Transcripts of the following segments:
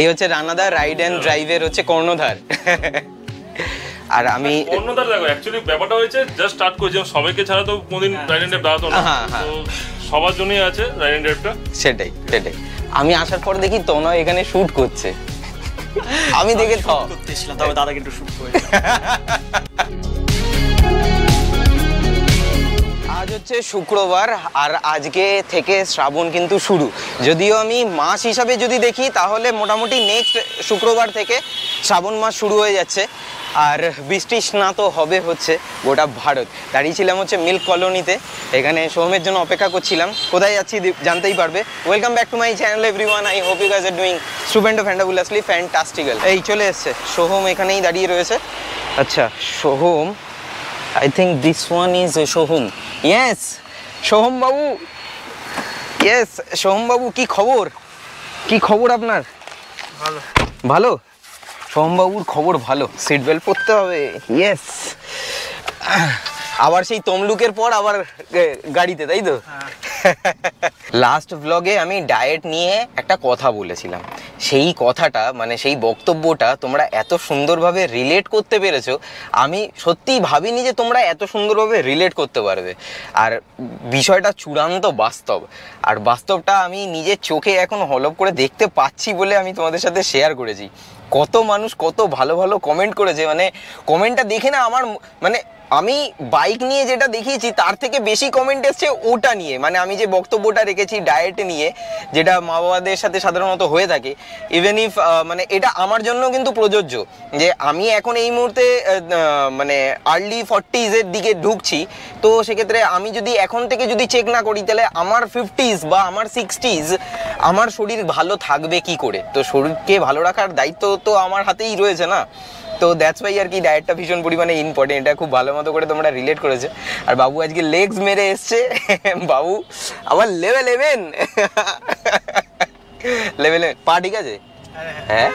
এই হচ্ছে রানাদা ride and ড্রাইভের হচ্ছে কর্ণধার। আর আমি কর্ণধার দেখো অ্যাকচুয়ালি ব্যাপারটা হয়েছে জাস্ট স্টার্ট করেছি, সবাইকে ছাড়া তো কোনদিন রাইড এন্ড ড্রাইভ দাঁড়াতো না, তো সবার জন্যই আছে রাইড এন্ড ড্রাইভটা। সেটাই। আমি আসার পর দেখি তনয় এখানে শুট করছে, আমি দেখে করতেছিলাম, তবে দাদা কিন্তু শুট করে। আজ হচ্ছে শুক্রবার আর আজকে থেকে শ্রাবণ কিন্তু শুরু। যদিও আমি মাস হিসাবে যদি দেখি তাহলে মোটামুটি নেক্সট শুক্রবার থেকে শ্রাবণ মাস শুরু হয়ে যাচ্ছে। আর বৃষ্টি স্নাত হবে হচ্ছে গোটা ভারত। দাঁড়িয়েছিলাম হচ্ছে মিল্ক কলোনিতে, এখানে সোহমের জন্য অপেক্ষা করছিলাম। কোথায় যাচ্ছি জানতেই পারবে। Welcome back to my channel everyone, I hope you guys are doing stupendo fantabulously fantastical. এই চলে এসছে সোহম, এখানেই দাঁড়িয়ে রয়েছে। আচ্ছা Soham, I think this one is Soham. Yes, Soham Babu. Yes, Soham বাবু, কি খবর? কি খবর আপনার? ভালো। ভালো? সোহম বাবুর খবর ভালো। সিট বেল্ট পরতে হবে। Yes. আবার সেই তমলুকের পর আবার গাড়িতে, তাই তো? লাস্ট ব্লগে আমি ডায়েট নিয়ে একটা কথা বলেছিলাম, সেই কথাটা মানে সেই বক্তব্যটা তোমরা এত সুন্দরভাবে রিলেট করতে পেরেছো, আমি সত্যিই ভাবিনি যে তোমরা এত সুন্দরভাবে রিলেট করতে পারবে। আর বিষয়টা চূড়ান্ত বাস্তব, আর বাস্তবটা আমি নিজের চোখে এখন হলপ করে দেখতে পাচ্ছি বলে আমি তোমাদের সাথে শেয়ার করেছি। কত মানুষ কত ভালো ভালো কমেন্ট করেছে, মানে কমেন্টটা দেখে না আমার মানে আমি বাইক নিয়ে যেটা দেখিয়েছি তার থেকে বেশি কমেন্ট এসছে ওটা নিয়ে, মানে আমি যে বক্তব্যটা রেখেছি ডায়েট নিয়ে, যেটা মা বাবাদের সাথে সাধারণত হয়ে থাকে। ইভেন ইফ মানে এটা আমার জন্য কিন্তু প্রযোজ্য, যে আমি এখন এই মুহূর্তে মানে আর্লি 40s দিকে ঢুকছি, তো সেক্ষেত্রে আমি যদি এখন থেকে যদি চেক না করি তাহলে আমার 50s বা আমার 60s আমার শরীর ভালো থাকবে কি করে? তো শরীরকে ভালো রাখার দায়িত্ব তো আমার হাতেই রয়েছে না। তো দ্যাটস ওয়াই আর কি ডায়েটটা ভীষণ পরিমাণে ইম্পর্টেন্ট। এটা খুব ভালো মতো করে তোমরা রিলেট করেছে। আর বাবু আজকে লেগস মেরে এসছে, বাবু আবার লেভেল 11 পা ঠিক আছে? হ্যাঁ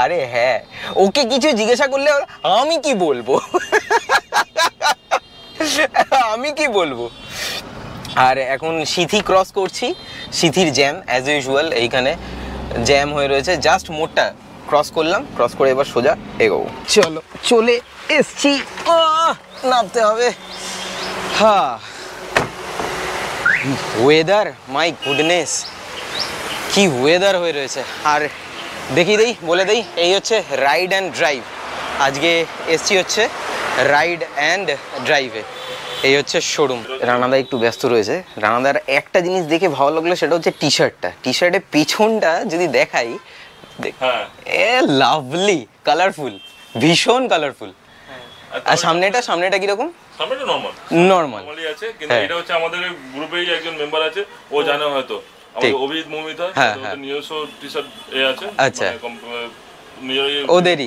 আরে হ্যাঁ, ওকে কিছু জিজ্ঞাসা করলে আমি কি বলবো? আমি কি বলবো? আর এখন সিথি ক্রস করছি, সিথির জ্যাম অ্যাজ ইউজুয়াল এইখানে জ্যাম হয়ে রয়েছে। জাস্ট মোড়টা ক্রস করলাম, ক্রস করে এবার সোজা এগোবো। চলো চলে এসছি, নামতে হবে। হ্যাঁ ওয়েদার, মাই গুডনেস কি ওয়েদার হয়ে রয়েছে। আর বলে দেই এই হচ্ছে রাইড অ্যান্ড ড্রাইভ। আজকে এসছি হচ্ছে রাইড অ্যান্ড ড্রাইভে, এই হচ্ছে শোরুম। রানাদা একটু ব্যস্ত রয়েছে। রানাদার একটা জিনিস দেখে ভালো লাগলো, সেটা হচ্ছে টি শার্টের পিছনটা যদি দেখাই, লাভলি কালারফুল, ভীষণ কালারফুল। আর সামনেটা কিরকম? সামনেটা নরমালি আছে, কিন্তু এটা হচ্ছে আমাদের গ্রুপেই একজন মেম্বার আছে, ও জানে হয়তো, আমাদের অভিজিৎ মৌমিতা, নিজস্ব টি শার্ট আছে। আচ্ছা, ওদের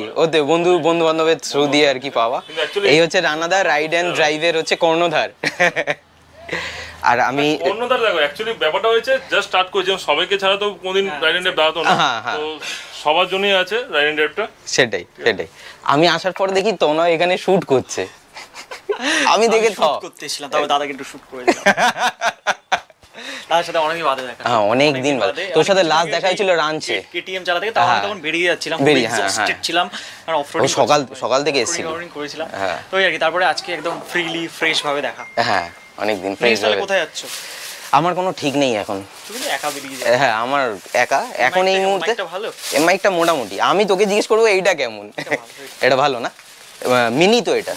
বন্ধু বান্ধবের থ্রু দিয়ে আর কি পাওয়া। এই হচ্ছে রানাদা রাইড অ্যান্ড ড্রাইভের হচ্ছে কর্ণধার। আর আমি কর্ণধার দেখো অ্যাকচুয়ালি ব্যাপারটা হয়েছে জাস্ট স্টার্ট করেছি, সবাইকে ছাড়া তো কোনদিন রাইড এন্ড ড্রাইভ দাঁড়াতো না, তো সবার জন্যই আছে রাইড এন্ড ড্রাইভটা। সেটাই। আমি আসার পর দেখি তনয় এখানে শুট করছে, আমি দেখে করতেছিলাম, তবে দাদা কিন্তু শুট করে দিল। তার সাথে অনেকদিন বাদে দেখা। হ্যাঁ অনেকদিন বাদে। তোর সাথে লাস্ট দেখা হয়েছিল রাঞ্চে কেটিএম চালা থেকে, তখন বেরিয়ে যাচ্ছিলাম, এক্সস্টেড ছিলাম, কারণ অফরোডিং সকাল থেকে এসেছিল, করেছিলাম। তো আর কি তারপরে আজকে একদম ফ্রিলি ফ্রেশ ভাবে দেখা। হ্যাঁ অনেকদিন ফ্রেশ ভাবে। কোথায় যাচ্ছ? আমার কোনো ঠিক নেই এখন। তুমি একা বেরিয়ে যাও? হ্যাঁ আমার একা এখন এই মুহূর্তে। ভালো মাইকটা মোটামুটি। আমি তোকে জিজ্ঞেস করবো এইটা কেমন? এটা ভালো না? মিনি তো, এটা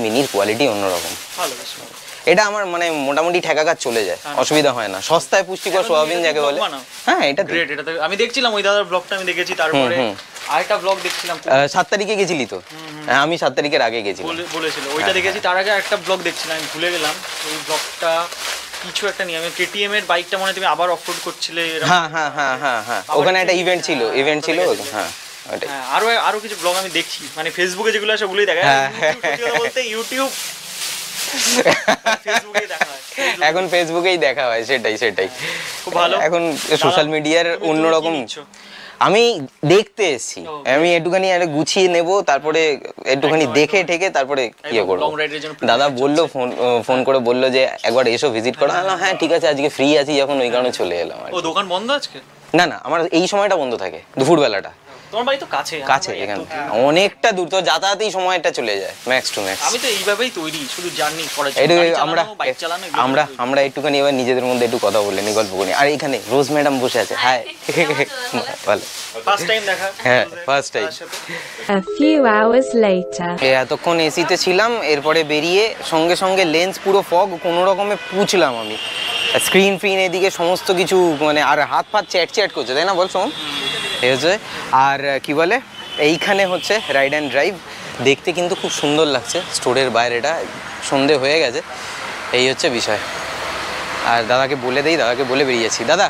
মিনির কোয়ালিটি অন্যরকম। ভালো, এটা আমার মানে মোটামুটি ঠেকা কাজ চলে যায়, অসুবিধা হয় না। সস্তায় পুষ্টিকর সোয়াবিন যাকে বলে। হ্যাঁ এটা গ্রেট। এটা আমি দেখছিলাম ওই দাদার ব্লগটা আমি দেখেছি, তারপরে আরেকটা ব্লগ দেখছিলাম 7 তারিখে গেছিলি তো? হ্যাঁ আমি 7 তারিখের আগে গেছি বলেছিল, ওইটা দেখেছি। তার আগে একটা ব্লগ দেখছিলাম, আমি ভুলে গেলাম ওই ব্লগটা, কিছু একটা নিয়ে আমি কেটিএম এর বাইকটা মনে তুমি আবার অফরোড করছিলে। হ্যাঁ ওখানে একটা ইভেন্ট ছিল। হ্যাঁ আরো কিছু ব্লগ আমি দেখছি, মানে ফেসবুকে যেগুলো আছে ওগুলোই দেখা। বলতে ইউটিউব এখন ফেসবুকেই দেখা হয়। সেটাই খুব ভালো। এখন সোশ্যাল মিডিয়ার অন্যরকম। আমি দেখতে এসেছি, আমি একটুখানি গুছিয়ে নেব, তারপরে একটুখানি দেখে ঠেকে তারপরে ইয়ে করবো। দাদা বললো, ফোন করে বললো যে একবার এসো ভিজিট করো। হ্যাঁ ঠিক আছে, আজকে ফ্রি আছি যখন, ওই কারণে চলে এলাম। দোকান বন্ধ আজকে? না না, আমার এই সময়টা বন্ধ থাকে, দুপুরবেলাটা। তোমার বাড়ি তো কাছে কাছে এখান থেকে অনেকটা দূর, তো যাতায়াতেই সময়টা চলে যায় ম্যাক্স টু ম্যাক্স। আমি তো এইভাবেই তৈরি, শুধু জার্নি করার একটু জন্য, বাইক চালানো আমরা একটুখানি এবার নিজেদের মধ্যে একটু কথা বলে নি, গল্প করি। আর এখানে রোজ ম্যাডাম বসে আছে। হাই, ভালো, ফার্স্ট টাইম দেখা। হ্যাঁ first time. A few hours later. এতক্ষণ এসিতে ছিলাম, এরপরে বেরিয়ে সঙ্গে সঙ্গে লেন্স পুরো ফগ, কোনো রকমে পুছলাম আমি, স্ক্রিন ফ্রিন এদিকে সমস্ত কিছু, মানে আর হাত ফাত চ্যাট চ্যাট করছে, তাই না বল শোন? এই হচ্ছে, আর কি বলে, এইখানে হচ্ছে রাইড অ্যান্ড ড্রাইভ, দেখতে কিন্তু খুব সুন্দর লাগছে স্টোরের বাইরেটা, সন্ধে হয়ে গেছে, এই হচ্ছে বিষয়। আর দাদাকে বলে দেই, দাদাকে বলে বেরিয়েছি, দাদা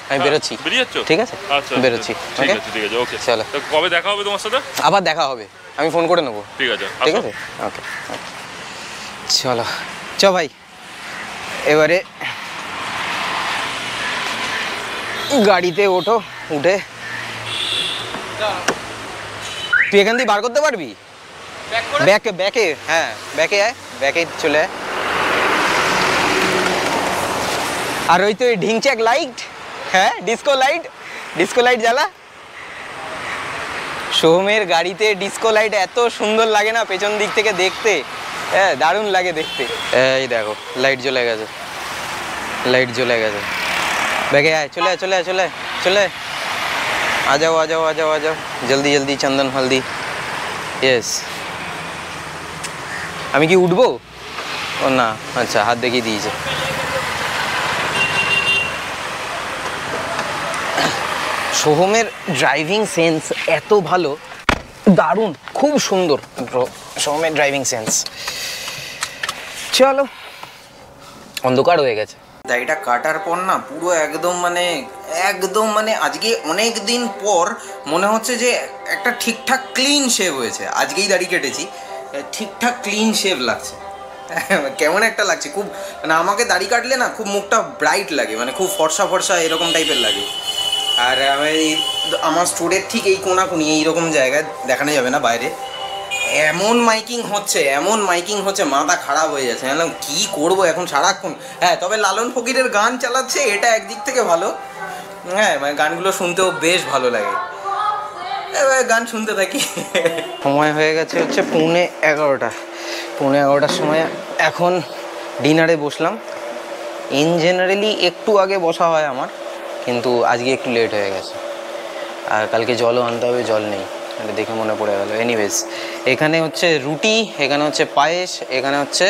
আমি বেরোচ্ছি। ঠিক আছে, বেরোচ্ছি। ঠিক আছে, ঠিক আছে, ওকে, চলো। তো কবে দেখা হবে তোমার সাথে? আবার দেখা হবে, আমি ফোন করে নেবো। ঠিক আছে, ঠিক আছে, ওকে, চলো চ ভাই। এবারে গাড়িতে ওঠো, উঠে তুই এখান দিয়ে বার করতে পারবি? ব্যাকে ব্যাকে, হ্যাঁ ব্যাকে আয়, ব্যাকে চলে আয়। আর ওই তো ঢিংচ্যাক লাইট, হ্যাঁ ডিস্কো লাইট, ডিস্কো লাইট জ্বালা। সোহমের গাড়িতে ডিস্কো লাইট এত সুন্দর লাগে না পেছন দিক থেকে দেখতে, হ্যাঁ দারুণ লাগে দেখতে। এই দেখো লাইট জ্বলে গেছে, লাইট জ্বলে গেছে। ব্যাগে আয়, চলে আয়, চলে আয়, চলে আয়, চলে আয়, आ जाओ आ जाओ आ जाओ आ जाओ, जल्दी जल्दी, चंदन हल्दी। यस, আমি কি উঠবো? ও না, আচ্ছা হাত দেখিয়ে দিয়েছে। সোহমের ড্রাইভিং সেন্স এত ভালো, দারুণ, খুব সুন্দর সোহমের ড্রাইভিং সেন্স। চলো, অন্ধকার হয়ে গেছে। দাড়িটা কাটার পর না পুরো একদম মানে আজকে অনেক দিন পর মনে হচ্ছে যে একটা ঠিকঠাক ক্লিন শেভ হয়েছে। আজকেই দাড়ি কেটেছি, ঠিকঠাক ক্লিন শেভ লাগছে, কেমন একটা লাগছে খুব, মানে আমাকে দাড়ি কাটলে না খুব মুখটা ব্রাইট লাগে, মানে খুব ফর্সা ফর্সা এরকম টাইপের লাগে। আর আমার স্টোরের ঠিক এই কোনাকুনি এইরকম জায়গায় দেখানো যাবে না বাইরে, এমন মাইকিং হচ্ছে, এমন মাইকিং হচ্ছে, মাথা খারাপ হয়ে যাচ্ছে। বললাম কী করবো এখন সারাক্ষণ। হ্যাঁ তবে লালন ফকিরের গান চালাচ্ছে, এটা একদিক থেকে ভালো, হ্যাঁ মানে গানগুলো শুনতেও বেশ ভালো লাগে, এবার গান শুনতে থাকি। সময় হয়ে গেছে হচ্ছে 11:15, 11:15 সময় এখন ডিনারে বসলাম। ইন জেনারেলি একটু আগে বসা হয় আমার, কিন্তু আজকে একটু লেট হয়ে গেছে, আর কালকে জলও আনতে হবে, জল নেই, এটা দেখে মনে পড়ে গেল। এনিওয়েজ, এখানে হচ্ছে রুটি, এখানে হচ্ছে পায়েস, এখানে হচ্ছে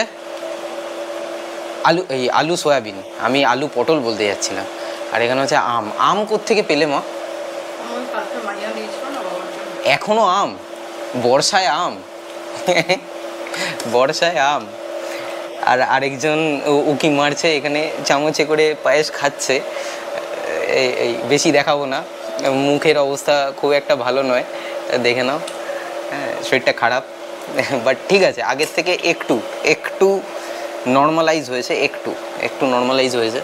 আলু সয়াবিন, আমি আলু পটল বলতে যাচ্ছিলাম, আর এখানে হচ্ছে আম কোত্থেকে পেলে মা? এখনো আম? বর্ষায় আম? বর্ষায় আম। আর আরেকজন উকি মারছে এখানে, চামচে করে পায়েস খাচ্ছে। এই বেশি দেখাবো না, মুখের অবস্থা খুব একটা ভালো নয়, দেখে নাও, হ্যাঁ শরীরটা খারাপ, বাট ঠিক আছে, আগের থেকে একটু নর্মালাইজ হয়েছে, একটু নর্মালাইজ হয়েছে।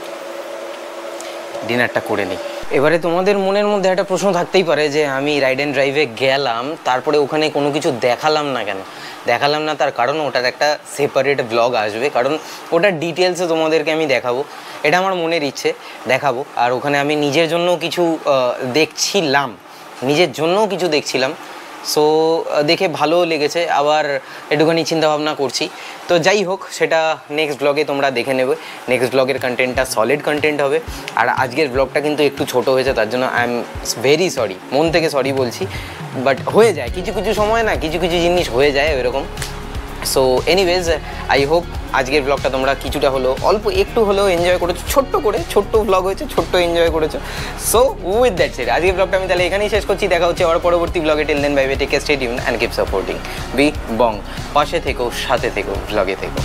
ডিনারটা করে নিই। এবারে তোমাদের মনের মধ্যে একটা প্রশ্ন থাকতেই পারে যে আমি রাইড অ্যান্ড ড্রাইভে গেলাম, তারপরে ওখানে কোনো কিছু দেখালাম না কেন? দেখালাম না তার কারণ ওটার একটা সেপারেট ব্লগ আসবে, কারণ ওটার ডিটেলসে তোমাদেরকে আমি দেখাবো, এটা আমার মনের ইচ্ছে, দেখাবো। আর ওখানে আমি নিজের জন্য কিছু দেখছিলাম, সো দেখে ভালোও লেগেছে, আবার একটুখানি চিন্তাভাবনা করছি। তো যাই হোক, সেটা নেক্সট ব্লগে তোমরা দেখে নেবে। নেক্সট ব্লগের কন্টেন্টটা সলিড কন্টেন্ট হবে। আর আজকের ব্লগটা কিন্তু একটু ছোট হয়েছে, তার জন্য আই এম ভেরি সরি, মন থেকে সরি বলছি, বাট হয়ে যায় কিছু সময় না, কিছু জিনিস হয়ে যায় এরকম। সো এনিওয়েজ, আই হোপ আজকের ব্লগটা তোমরা কিছুটা হলেও, অল্প একটু হলেও এনজয় করেছো, ছোট্ট ব্লগ হয়েছে, ছোট্ট এনজয় করেছো। সো উইথ দ্যাট সেট আজকের ব্লগটা আমি তাহলে এখানেই শেষ করছি। দেখা হচ্ছে আবার পরবর্তী ব্লগে। Till then bye bye, take care, stay tuned and keep supporting B Bong. পাশে থেকো, সাথে থেকো, ব্লগে থেকো।